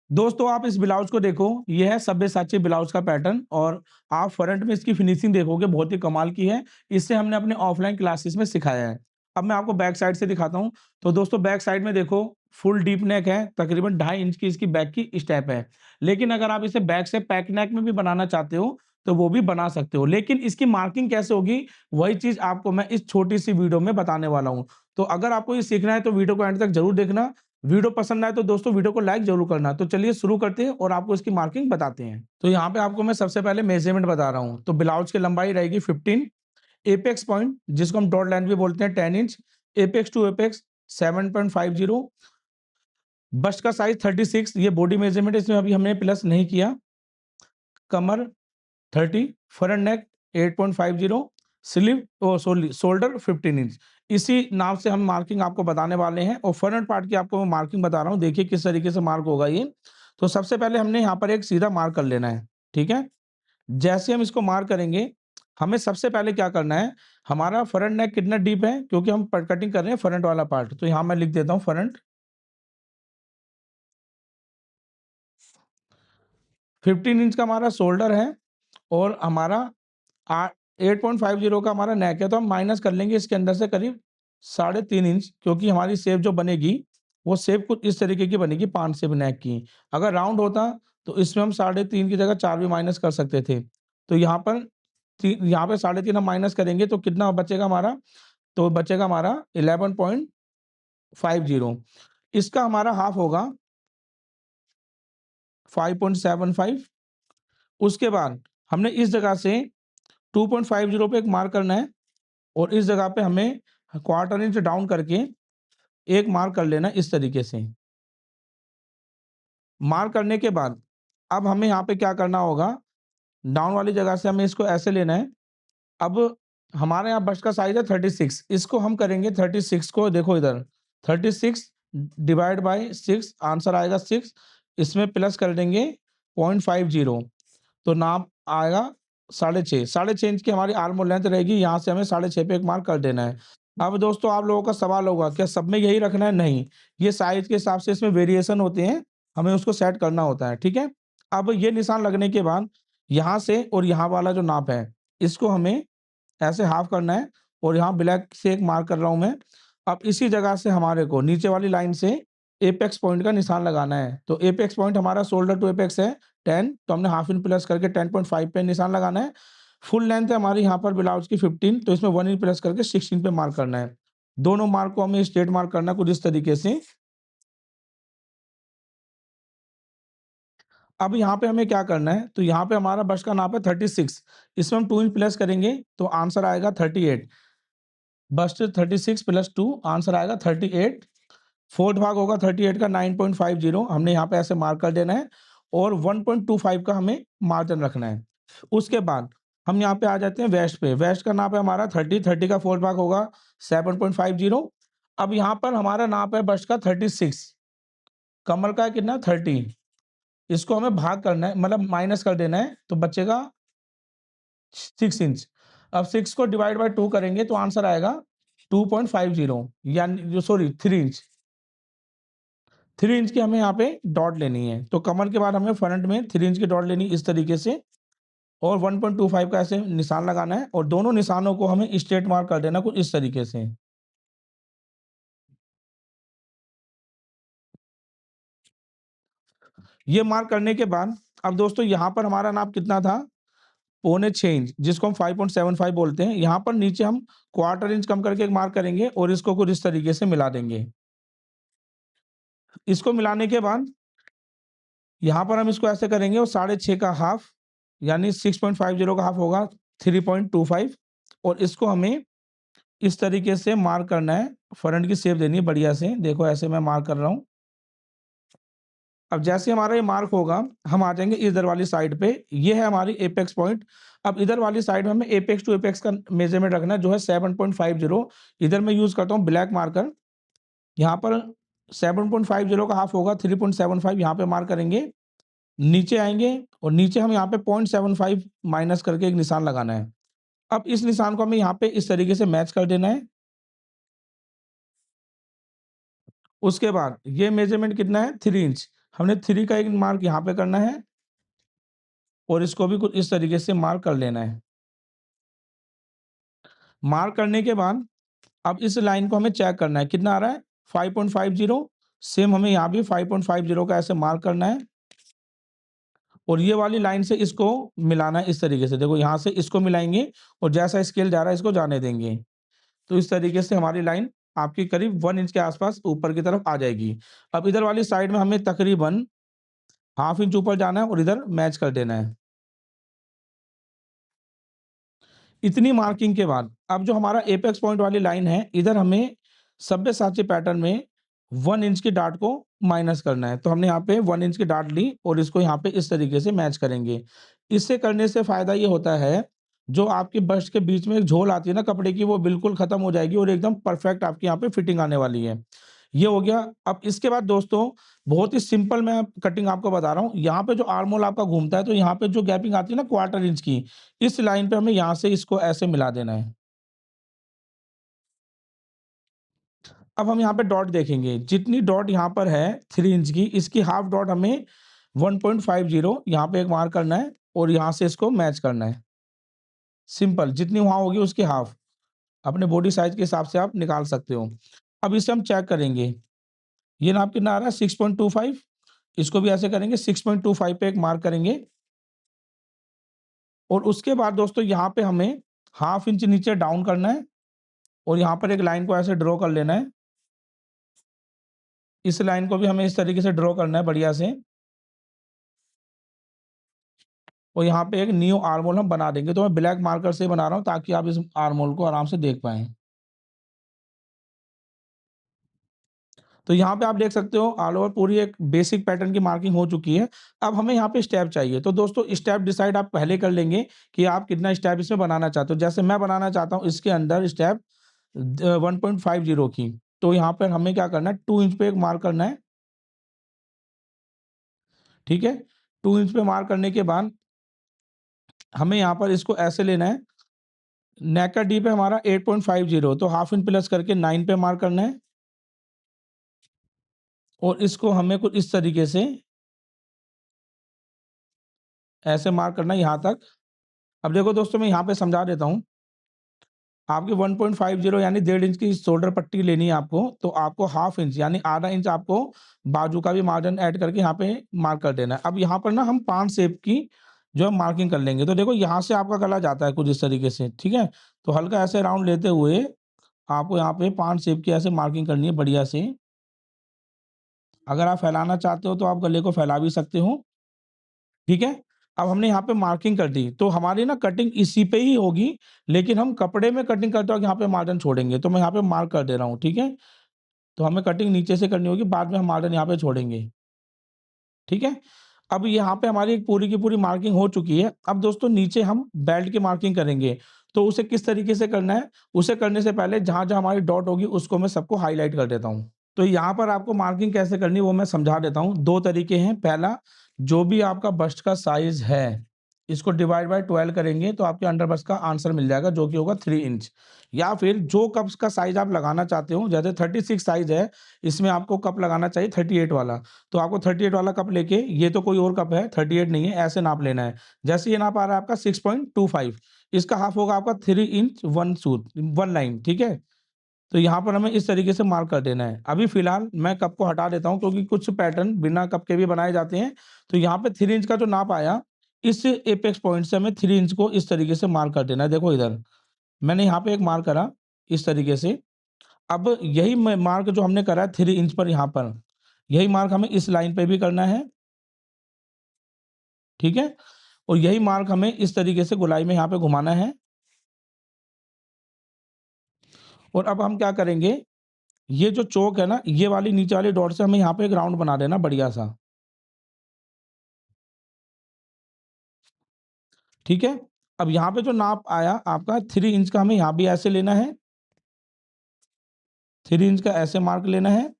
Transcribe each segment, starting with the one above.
दोस्तों आप इस ब्लाउज़ को देखो, ये है सब्यसाची ब्लाउज़ का पैटर्न और आप फ्रंट में इसकी फिनिशिंग देखोगे बहुत ही कमाल की है। इसे हमने अपने ऑफलाइन क्लासेस में सिखाया है। अब मैं आपको बैक साइड से दिखाता हूँ। तो दोस्तों बैक साइड में देखो फुल डीप नेक है, तकरीबन 2.5 इंच की इसकी बैक की स्टेप है। लेकिन अगर आप इसे बैक से पैक नेक में भी बनाना चाहते हो, तो वो भी बना सकते हो। लेकिन इसकी मार्किंग कैसे होगी, वही चीज़ आपको मैं इस छोटी-सी वीडियो में बताने वाला हूँ। तो अगर आपको ये सीखना है तो वीडियो को एंड तक ज़रूर देखना। वीडियो पसंद आए तो दोस्तों वीडियो को लाइक ज़रूर करना। तो चलिए शुरू करते हैं और आपको इसकी मार्किंग बताते हैं। तो यहाँ पे आपको मैं सबसे पहले मेज़रमेंट बता रहा हूँ। तो ब्लाउज़ की लंबाई रहेगी 15, एपेक्स पॉइंट जिसको हम डॉट लाइन भी बोलते हैं 10 inch, apex to apex 7.50, bust का साइज़ 36, ये बॉडी मेज़रमेंट इसमें अभी हमने प्लस नहीं किया। कमर 30, फ्रंट नेक 8.50, स्लीव शोल्डर 15 इंच। इसी नाम से हम मार्किंग आपको बताने वाले हैं और फ्रंट पार्ट की आपको मैं मार्किंग बता रहा हूँ। देखिए किस तरीके से मार्क होगा ये। तो सबसे पहले हमने यहाँ पर एक सीधा मार्क कर लेना है, ठीक है? जैसे हम इसको मार्क करेंगे, हमें सबसे पहले क्या करना है, हमारा फ्रंट नेक कितना डीप है क्योंकि हम प कटिंग कर रहे हैं फ्रंट वाला पार्ट। तो यहाँ मैं लिख देता हूँ फ्रंट 15 इंच का हमारा शोल्डर है और हमारा आ 8.50 का हमारा नेक है, तो हम माइनस कर लेंगे इसके अंदर से करीब 3.5 इंच क्योंकि हमारी शेप जो बनेगी, वो शेप कुछ इस तरीके की बनेगी पान शेप नेक की। अगर राउंड होता, तो इसमें हम 3.5 की जगह 4 भी माइनस कर सकते थे। तो यहाँ पे 3.5 हम माइनस करेंगे तो कितना बचेगा हमारा? तो बचेगा हमारा 11.50। इसका हमारा हाफ होगा 5.75। उसके बाद हमने इस जगह से 2.50 पे एक मार्क करना है और इस जगह पे हमें क्वार्टर इंच डाउन करके एक मार्क कर लेना इस तरीके से। मार्क करने के बाद अब हमें यहाँ पे क्या करना होगा, डाउन वाली जगह से हमें इसको ऐसे लेना है। अब हमारे यहाँ बस्ट का साइज़ है 36, इसको हम करेंगे 36 को देखो इधर 36 डिवाइड बाय 6 आंसर आएगा 6, इसमें प्लस कर देंगे 0.50 तो नाप आएगा 6.5। 6.5 इंच की हमारी आर्म और लेंथ रहेगी, यहाँ से हमें 6.5 पे एक मार्क कर देना है। अब दोस्तों आप लोगों का सवाल होगा क्या सब में यही रखना है? नहीं, ये साइज़ के हिसाब से इसमें वेरिएशन होते हैं, हमें उसको सेट करना होता है, ठीक है? अब ये निशान लगने के बाद यहाँ से और यहाँ वाला जो नाप है, इसको हमें ऐसे हाफ करना है और यहाँ ब्लैक से एक मार्क कर रहा हूँ मैं। अब इसी जगह से हमारे को नीचे वाली लाइन से एपेक्स पॉइंट का निशान लगाना है। तो एपेक्स पॉइंट हमारा शोल्डर टू एपेक्स है 10, तो हमने हाफ इंच प्लस करके 10.5 पे निशान लगाना है। फुल लेंथ है हमारी यहाँ पर ब्लाउज़ की 15, तो इसमें 1 इंच प्लस करके 16 पे मार्क करना है। दोनों मार्क को हमें स्ट्रेट मार्क करना है कुछ इस तरीके से। अब यहाँ पे हमें क्या करना है, तो यहाँ पे हमारा बस्ट का नाप है 36, इसमें हम 2 इंच प्लस करेंगे तो आंसर आएगा 38। बस्ट 36 प्लस 2 आंसर आएगा 38। फोर्थ भाग होगा 38 का 9.50, हमने यहाँ पे ऐसे मार्क कर देना है और 1.25 का हमें मार्जिन रखना है। उसके बाद हम यहाँ पे आ जाते हैं वेस्ट पे। वेस्ट का नाप है हमारा 30 का फोर्थ भाग होगा 7.50। अब यहाँ पर हमारा नाप है बस्ट का 36, कमर का है कितना 30, इसको हमें भाग करना है मतलब माइनस कर देना है तो बचेगा 6 इंच। अब 6 को डिवाइड बाय 2 करेंगे तो आंसर आएगा 2.50 यानी जो सॉरी 3 इंच। 3 इंच की हमें यहाँ पे डॉट लेनी है। तो कमर के बाद हमें फ्रंट में 3 इंच की डॉट लेनी इस तरीके से और 1.25 का ऐसे निशान लगाना है और दोनों निशानों को हमें स्ट्रेट मार्क कर देना कुछ इस तरीके से। ये मार्क करने के बाद अब दोस्तों यहाँ पर हमारा नाप कितना था? पौने 6 इंच जिसको हम 5.75 बोलते हैं। यहाँ पर नीचे हम क्वार्टर इंच कम करके एक मार्क करेंगे और इसको कुछ इस तरीके से मिला देंगे। इसको मिलाने के बाद यहाँ पर हम इसको ऐसे करेंगे और 6.5 का हाफ यानी 6.50 का हाफ होगा 3.25 और इसको हमें इस तरीके से मार्क करना है, फ्रंट की शेप देनी है बढ़िया से। देखो ऐसे मैं मार्क कर रहा हूँ। अब जैसे हमारा ये मार्क होगा, हम आ जाएँगे इधर वाली साइड पे, ये है हमारी एपेक्स पॉइंट। अब इधर वाली साइड में हमें एपेक्स टू एपेक्स का मेज़रमेंट रखना है जो है 7.50। इधर मैं यूज़ करता हूँ ब्लैक मार्कर। यहाँ पर 7.50 का हाफ होगा 3.75 यहाँ पे मार्क करेंगे। नीचे आएँगे और नीचे हम यहाँ पे 0.75 माइनस करके एक निशान लगाना है। अब इस निशान को हमें यहाँ पे इस तरीके से मैच कर देना है। उसके बाद ये मेज़रमेंट कितना है 3 इंच, हमने 3 का एक मार्क यहाँ पे करना है और इसको भी कुछ इस तरीके से मार्क कर लेना है। मार्क करने के बाद अब इस लाइन को हमें चेक करना है, कितना आ रहा है? 5.50। सेम हमें यहाँ भी 5.50 का ऐसे मार्क करना है और ये वाली लाइन से इसको मिलाना है इस तरीके से। देखो यहाँ से इसको मिलाएँगे और जैसा स्केल जा रहा है इसको जाने देंगे। तो इस तरीके से हमारी लाइन आपकी करीब 1 इंच के आसपास ऊपर की तरफ आ जाएगी। अब इधर वाली साइड में हमें तकरीबन ½ इंच ऊपर जाना है और इधर मैच कर देना है। इतनी मार्किंग के बाद अब जो हमारा एपेक्स पॉइंट वाली लाइन है, इधर हमें सब्यसाची पैटर्न में 1 इंच की डाट को माइनस करना है। तो हमने यहाँ पे 1 इंच की डाट ली और इसको यहाँ पे इस तरीके से मैच करेंगे। इससे करने से फ़ायदा ये होता है, जो आपकी बस्ट के बीच में एक झोल आती है ना कपड़े की, वो बिल्कुल खत्म हो जाएगी और एकदम परफेक्ट आपकी यहाँ पे फिटिंग आने वाली है। ये हो गया। अब इसके बाद दोस्तों बहुत ही सिंपल मैं कटिंग आपको बता रहा हूँ। यहाँ पे जो आर्म होल आपका घूमता है, तो यहाँ पे जो गैपिंग आती है ना क्वार्टर इंच की, इस लाइन पे हमें यहाँ से इसको ऐसे मिला देना है। अब हम यहाँ पे डॉट देखेंगे, जितनी डॉट यहाँ पर है 3 इंच की, इसकी हाफ डॉट हमें 1.50 यहाँ पे एक मार्क करना है और यहाँ से इसको मैच करना है। सिंपल, जितनी वहाँ होगी उसकी हाफ, अपने बॉडी साइज़ के हिसाब से आप निकाल सकते हो। अब इसे हम चेक करेंगे, ये नाप कितना आ रहा है? 6.25। इसको भी ऐसे करेंगे, 6.25 पे एक मार्क करेंगे और उसके बाद दोस्तों यहाँ पे हमें ½ इंच नीचे डाउन करना है और यहाँ पर एक लाइन को ऐसे ड्रॉ कर लेना है। इस लाइन को भी हमें इस तरीके से ड्रॉ करना है बढ़िया से और यहाँ पे एक न्यू आर्म होल हम बना देंगे। तो मैं ब्लैक मार्कर से बना रहा हूँ ताकि आप इस आर्म होल को आराम से देख पाएँ। तो यहाँ पे आप देख सकते हो ऑल ओवर पूरी एक बेसिक पैटर्न की मार्किंग हो चुकी है। अब हमें यहाँ पे स्टेप चाहिए। तो दोस्तों स्टेप डिसाइड आप पहले कर लेंगे कि आप कितना स्टेप इसमें बनाना चाहते हो। जैसे मैं बनाना चाहता हूँ इसके अंदर स्टेप 1.50 की। तो यहाँ पर हमें क्या करना है, 2 इंच पे एक मार्क करना है। ठीक है? 2 इंच पे मार्क करने के बाद हमें यहाँ पर इसको ऐसे लेना है। नेक का डीप है हमारा 8.50, तो ½ इंच प्लस करके 9 पे मार्क करना है और इसको हमें कुछ इस तरीके से ऐसे मार्क करना है यहाँ तक। अब देखो दोस्तों मैं यहाँ पे समझा देता हूँ। आपकी 1.50 यानी 1.5 इंच की शोल्डर पट्टी लेनी है आपको, तो आपको ½ इंच यानी आधा इंच आपको बाजू का भी मार्जिन ऐड करके यहाँ पे मार्क कर देना है। अब यहाँ पर ना हम 5 शेप की जो है मार्किंग कर लेंगे। तो देखो यहाँ से आपका गला जाता है कुछ इस तरीके से, ठीक है? तो हल्का ऐसे राउंड लेते हुए आपको यहाँ पे 5 शेप की ऐसे मार्किंग करनी है बढ़िया से। अगर आप फैलाना चाहते हो तो आप गले को फैला भी सकते हो, ठीक है? अब हमने यहाँ पे मार्किंग कर दी, तो हमारी ना कटिंग इसी पे ही होगी, लेकिन हम कपड़े में कटिंग करते वक़्त यहाँ पे मार्जिन छोड़ेंगे। तो मैं यहाँ पे मार्क कर दे रहा हूँ, ठीक है? तो हमें कटिंग नीचे से करनी होगी, बाद में हम मार्जिन यहाँ पे छोड़ेंगे, ठीक है? अब यहाँ पे हमारी पूरी की पूरी मार्किंग हो चुकी है। अब दोस्तों नीचे हम बेल्ट की मार्किंग करेंगे, तो उसे किस तरीके से करना है? उसे करने से पहले जहाँ-जहाँ हमारी डॉट होगी उसको मैं सबको हाइलाइट कर देता हूँ। तो यहाँ पर आपको मार्किंग कैसे करनी है वो मैं समझा देता हूँ। 2 तरीके हैं। पहला, जो भी आपका बस्ट का साइज़ है, इसको डिवाइड बाय 12 करेंगे तो आपके अंडर बस्ट का आंसर मिल जाएगा जो कि होगा 3 इंच। या फिर जो कप्स का साइज़ आप लगाना चाहते हो, जैसे 36 साइज़ है, इसमें आपको कप लगाना चाहिए 38 वाला। तो आपको 38 वाला कप लेके, ये तो कोई और कप है, 38 नहीं है, ऐसे नाप लेना है। जैसे ये नाप आ रहा है आपका 6.25, इसका हाफ होगा आपका 3 इंच 1 सूत 1 लाइन, ठीक है? तो यहाँ पर हमें इस तरीके से मार्क कर देना है। अभी फ़िलहाल मैं कप को हटा देता हूँ क्योंकि कुछ पैटर्न बिना कप के भी बनाए जाते हैं। तो यहाँ पे 3 इंच का जो नाप आया, इस एपेक्स पॉइंट से हमें 3 इंच को इस तरीके से मार्क कर देना है। देखो इधर, मैंने यहाँ पे एक मार्क करा, इस तरीके से। अब यही मार्क जो हमने करा है 3 इंच पर यहाँ पर, यही मार्क हमें इस लाइन पे भी करना है, ठीक है? और यही मार्क हमें इस तरीके से गोलाई में यहाँ पे घुमाना है। और अब हम क्या करेंगे, ये जो चोक है ना, ये वाली नीचे वाली डॉट से हमें यहाँ पे एक राउंड बना देना बढ़िया-सा, ठीक है? अब यहाँ पे जो नाप आया आपका 3 इंच का, हमें यहाँ भी ऐसे लेना है, 3 इंच का ऐसे मार्क लेना है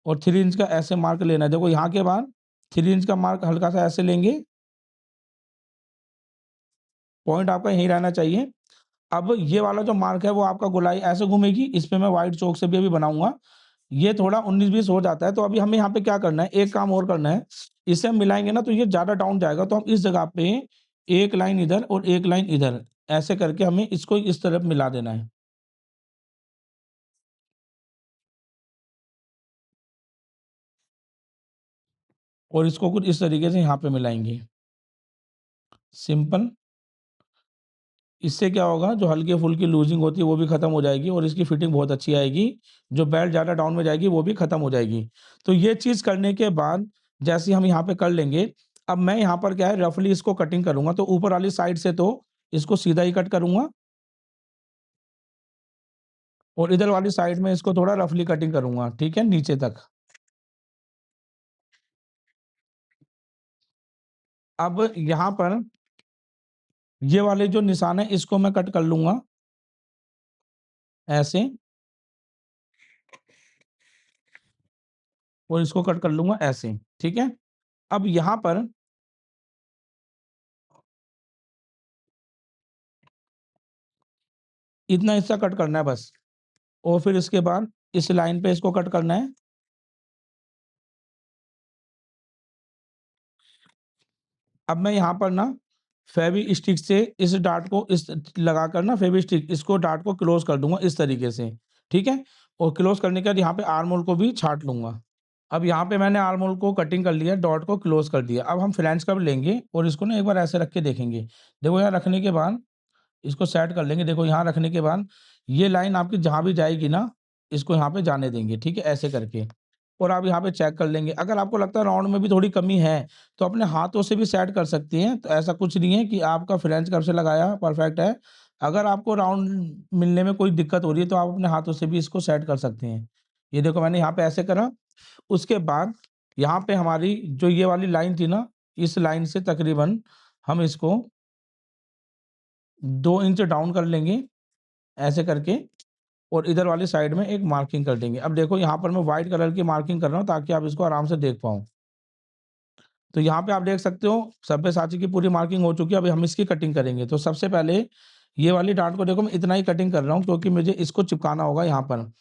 और 3 इंच का ऐसे मार्क लेना है। देखो यहाँ के बाद 3 इंच का मार्क हल्का-सा ऐसे लेंगे, पॉइंट आपका यहीं रहना चाहिए। अब ये वाला जो मार्क है वो आपका गोलाई ऐसे घूमेगी, इस पे मैं व्हाइट चॉक से भी अभी बनाऊँगा। ये थोड़ा 19-20 हो जाता है, तो अभी हमें यहाँ पे क्या करना है, एक काम और करना है, इसे हम मिलाएँगे ना तो ये ज़्यादा डाउन जाएगा, तो हम इस जगह पे एक लाइन इधर और एक लाइन इधर, ऐसे करके हमें इसको इस तरफ मिला देना है। और इसको कुछ इस तरीके से यहाँ पे मिलाएँगे। सिंपल। इससे क्या होगा, जो हल्की-फुल्की लूज़िंग होती है वो भी खत्म हो जाएगी और इसकी फिटिंग बहुत अच्छी आएगी। जो बेल्ट ज़्यादा डाउन में जाएगी वो भी खत्म हो जाएगी। तो ये चीज़ करने के बाद जैसे हम यहाँ पे कर लेंगे, अब मैं यहाँ पर क्या है रफली इसको कटिंग करूँगा, तो ऊपर वाली साइड से तो इसको सीधा ही कट करूँगा और इधर वाली साइड में इसको थोड़ा रफली कटिंग करूँगा, ठीक है? नीचे तक। अब यहाँ पर ये वाले जो निशान है इसको मैं कट कर लूँगा, ऐसे, और इसको कट कर लूँगा ऐसे, ठीक है? अब यहाँ पर इतना हिस्सा कट करना है बस। और फिर इसके बाद इस लाइन पे इसको कट करना है। अब मैं यहाँ पर ना फेवी-स्टिक से इस डार्ट को इस लगाकर ना फेवी-स्टिक इसको डार्ट को क्लोज़ कर दूँगा इस तरीके से, ठीक है? और क्लोज़ करने के बाद यहाँ पे आर्म होल को भी छाँट लूँगा। अब यहाँ पे मैंने आर्म होल को कटिंग कर लिया, डॉट को क्लोज़ कर दिया। अब हम फ्लैंज कर्व लेंगे और इसको ना एक बार ऐसे रख के देखेंगे। देखो यहाँ रखने के बाद इसको सेट कर लेंगे। देखो यहाँ रखने के बाद ये लाइन आपकी जहाँ भी जाएगी ना, इसको यहाँ पे जाने देंगे, ठीक है? ऐसे करके। और आप यहाँ पे चेक कर लेंगे। अगर आपको लगता है राउंड में भी थोड़ी कमी है, तो अपने हाथों से भी सेट कर सकती हैं। तो ऐसा कुछ नहीं है कि आपका फ्रेंच कर्व से लगाया परफेक्ट है। अगर आपको राउंड मिलने में कोई दिक्कत हो रही है, तो आप अपने हाथों से भी इसको सेट कर सकते हैं। ये देखो मैंने यहाँ पे ऐसे करा, उसके बाद यहाँ पे हमारी जो ये वाली लाइन थी ना, इस लाइन से तकरीबन हम इसको 2 इंच डाउन कर लेंगे, ऐसे करके, और इधर वाली साइड में एक मार्किंग कर देंगे। अब देखो यहाँ पर मैं व्हाइट कलर की मार्किंग कर रहा हूँ ताकि आप इसको आराम से देख पाओ। तो यहाँ पे आप देख सकते हो सब्यसाची की पूरी मार्किंग हो चुकी है, अभी हम इसकी कटिंग करेंगे। तो सबसे पहले ये वाली डाँट को देखो मैं इतना ही कटिंग कर रहा हूँ क्योंकि मुझे इसको चिपकाना होगा यहाँ पर।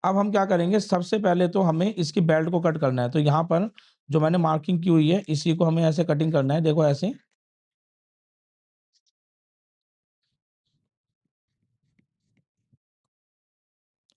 अब हम क्या करेंगे, सबसे पहले तो हमें इसकी बेल्ट को कट करना है। तो यहाँ पर जो मैंने मार्किंग की हुई है इसी को हमें ऐसे कटिंग करना है, देखो ऐसे।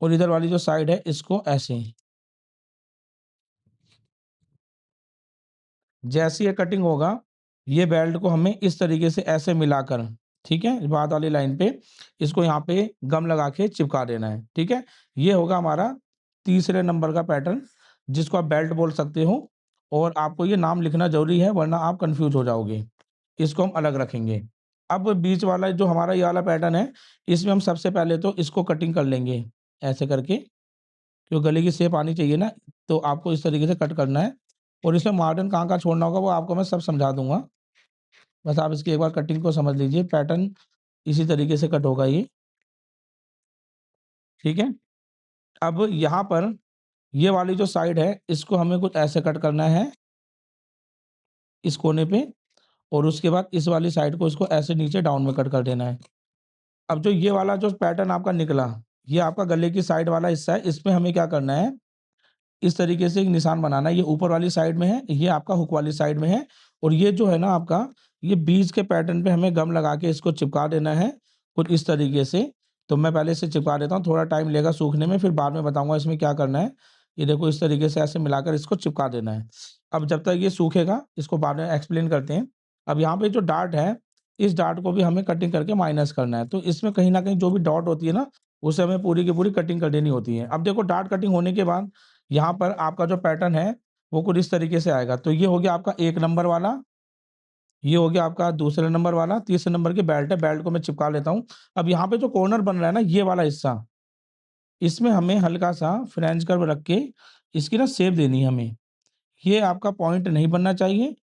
और इधर वाली जो साइड है इसको ऐसे। जैसे ये कटिंग होगा, ये बेल्ट को हमें इस तरीके से ऐसे मिलाकर, ठीक है? बाद वाली लाइन पे इसको यहाँ पे गम लगा के चिपका देना है, ठीक है? ये होगा हमारा तीसरे नंबर का पैटर्न, जिसको आप बेल्ट बोल सकते हो, और आपको ये नाम लिखना ज़रूरी है वरना आप कन्फ्यूज़ हो जाओगे। इसको हम अलग रखेंगे। अब बीच वाला जो हमारा ये वाला पैटर्न है, इसमें हम सबसे पहले तो इसको कटिंग कर लेंगे, ऐसे करके। जो गले की शेप आनी चाहिए ना, तो आपको इस तरीके से कट करना है, और इसमें मार्जिन कहाँ-कहाँ छोड़ना होगा वो आपको मैं सब समझा दूँगा। बस आप इसकी एक बार कटिंग को समझ लीजिए, पैटर्न इसी तरीके से कट होगा ये, ठीक है? अब यहाँ पर ये वाली जो साइड है, इसको हमें कुछ ऐसे कट करना है, इस कोने पे, और उसके बाद इस वाली साइड को इसको ऐसे नीचे डाउन में कट कर देना है। अब जो ये वाला जो पैटर्न आपका निकला, ये आपका गले की साइड वाला हिस्सा है, इसमें हमें क्या करना है, इस तरीके से एक निशान बनाना है। ये ऊपर वाली साइड में है, ये आपका हुक वाली साइड में है, और ये जो है ना आपका, ये बीच के पैटर्न पे हमें गम लगा के इसको चिपका देना है, कुछ इस तरीके से। तो मैं पहले इसे चिपका देता हूँ, थोड़ा टाइम लेगा सूखने में, फिर बाद में बताऊँगा इसमें क्या करना है। ये देखो इस तरीके से ऐसे मिलाकर इसको चिपका देना है। अब जब तक ये सूखेगा, इसको बाद में एक्सप्लेन करते हैं। अब यहाँ पे जो डार्ट है, इस डार्ट को भी हमें कटिंग करके माइनस करना है। तो इसमें कहीं न कहीं जो भी डॉट होती है ना, उसे हमें पूरी की पूरी कटिंग कर देनी होती है। अब देखो डार्ट कटिंग होने के बाद यहाँ पर आपका जो पैटर्न है, वो कुछ इस तरीके से आएगा। तो ये हो गया आपका 1 नंबर वाला, ये हो गया आपका दूसरे नंबर वाला, तीसरे नंबर की बेल्ट है, बेल्ट को मैं चिपका लेता हूँ। अब यहाँ पे जो कॉर्नर बन रहा है ना, ये वाला हिस्सा, इसमें हमें हल्का-सा फ्रेंच कर्व रख के इसकी ना शेप देनी है हमें। ये आपका पॉइंट नहीं बनना चाहिए,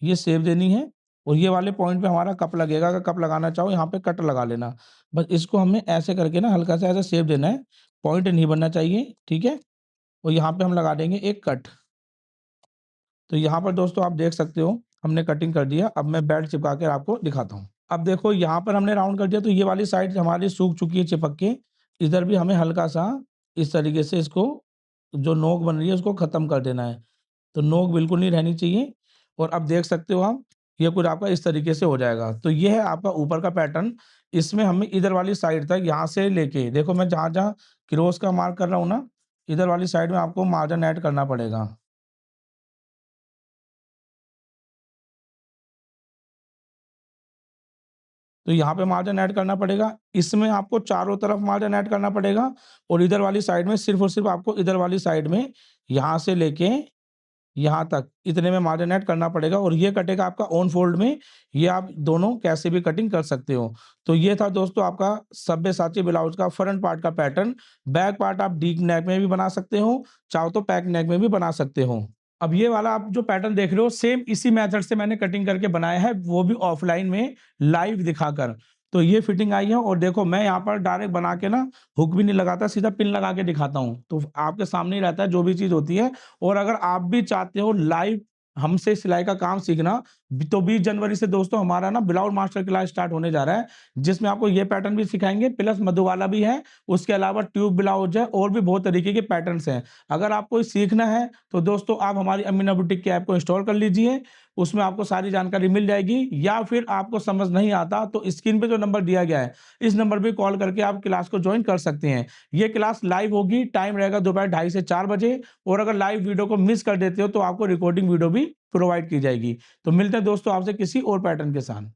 ये शेप देनी है, और ये वाले पॉइंट पे हमारा कप लगेगा। अगर कप लगाना चाहो यहाँ पे कट लगा लेना। बस इसको हमें ऐसे करके ना हल्का-सा ऐसा शेप देना है, पॉइंट नहीं बनना चाहिए, ठीक है? और यहाँ पे हम लगा देंगे एक कट। तो यहाँ पर दोस्तों आप देख सकते हो, हमने कटिंग कर दिया। अब मैं बेल्ट चिपका के आपको दिखाता हूँ। अब देखो यहाँ पर हमने राउंड कर दिया, तो ये वाली साइड हमारी सूख चुकी है चिपक के। इधर भी हमें हल्का-सा इस तरीके से इसको जो नोक बन रही है उसको ख़त्म कर देना है। तो नोक बिल्कुल नहीं रहनी चाहिए और अब देख सकते हो आप, ये कुछ आपका इस तरीके से हो जाएगा। तो ये है आपका ऊपर का पैटर्न, इसमें हमें इधर वाली साइड तक यहाँ से लेके देखो मैं जहाँ-जहाँ क्रॉस का मार्क कर रहा हूँ ना, इधर वाली साइड में आपको मार्जिन ऐड करना पड़ेगा। तो यहाँ पे मार्जिन ऐड करना पड़ेगा, इसमें आपको चारों तरफ मार्जिन ऐड करना पड़ेगा और इधर वाली साइड में सिर्फ़ और सिर्फ़ आपको इधर वाली साइड में यहाँ से लेके यहाँ तक इतने में मार्जिन ऐड करना पड़ेगा और ये कटेगा आपका ऑन फोल्ड में, ये आप दोनों कैसे भी कटिंग कर सकते हो। तो ये था दोस्तों आपका सब्यसाची ब्लाउज़ का फ्रंट पार्ट का पैटर्न, बैक पार्ट आप डीप नेक में भी बना सकते हो, चाहो तो पैक नेक में भी बना सकते हो। अब ये वाला आप जो पैटर्न देख रहे हो सेम इसी मेथड से मैंने कटिंग करके बनाया है, वो भी ऑफलाइन में लाइव दिखाकर। तो ये फिटिंग आई है और देखो मैं यहाँ पर डायरेक्ट बना के ना हुक भी नहीं लगाता, सीधा पिन लगा के दिखाता हूँ। तो आपके सामने ही रहता है जो भी चीज़ होती है और अगर आप भी चाहते हो लाइव हमसे सिलाई का काम सीखना, तो 20 जनवरी से दोस्तों हमारा ना ब्लाउज मास्टर क्लास स्टार्ट होने जा रहा है, जिसमें आपको ये पैटर्न भी सिखाएँगे प्लस मधुबाला भी है, उसके अलावा ट्यूब ब्लाउज है और भी बहुत तरीके के पैटर्न्स हैं। अगर आपको सीखना है तो दोस्तों आप हमारी अमीना बुटीक की ऐप को इंस्टॉल कर लीजिए, उसमें आपको सारी जानकारी मिल जाएगी या फिर आपको समझ नहीं आता तो स्क्रीन पे जो नंबर दिया गया है, इस नंबर पे कॉल करके आप क्लास को जॉइन कर सकते हैं। ये क्लास लाइव होगी, टाइम रहेगा दोपहर ढाई से 4 बजे और अगर लाइव वीडियो को मिस कर देते हो तो आपको रिकॉर्डिंग वीडियो भी प्रोवाइड की जाएगी। तो मिलते हैं दोस्तों आपसे किसी और पैटर्न के साथ।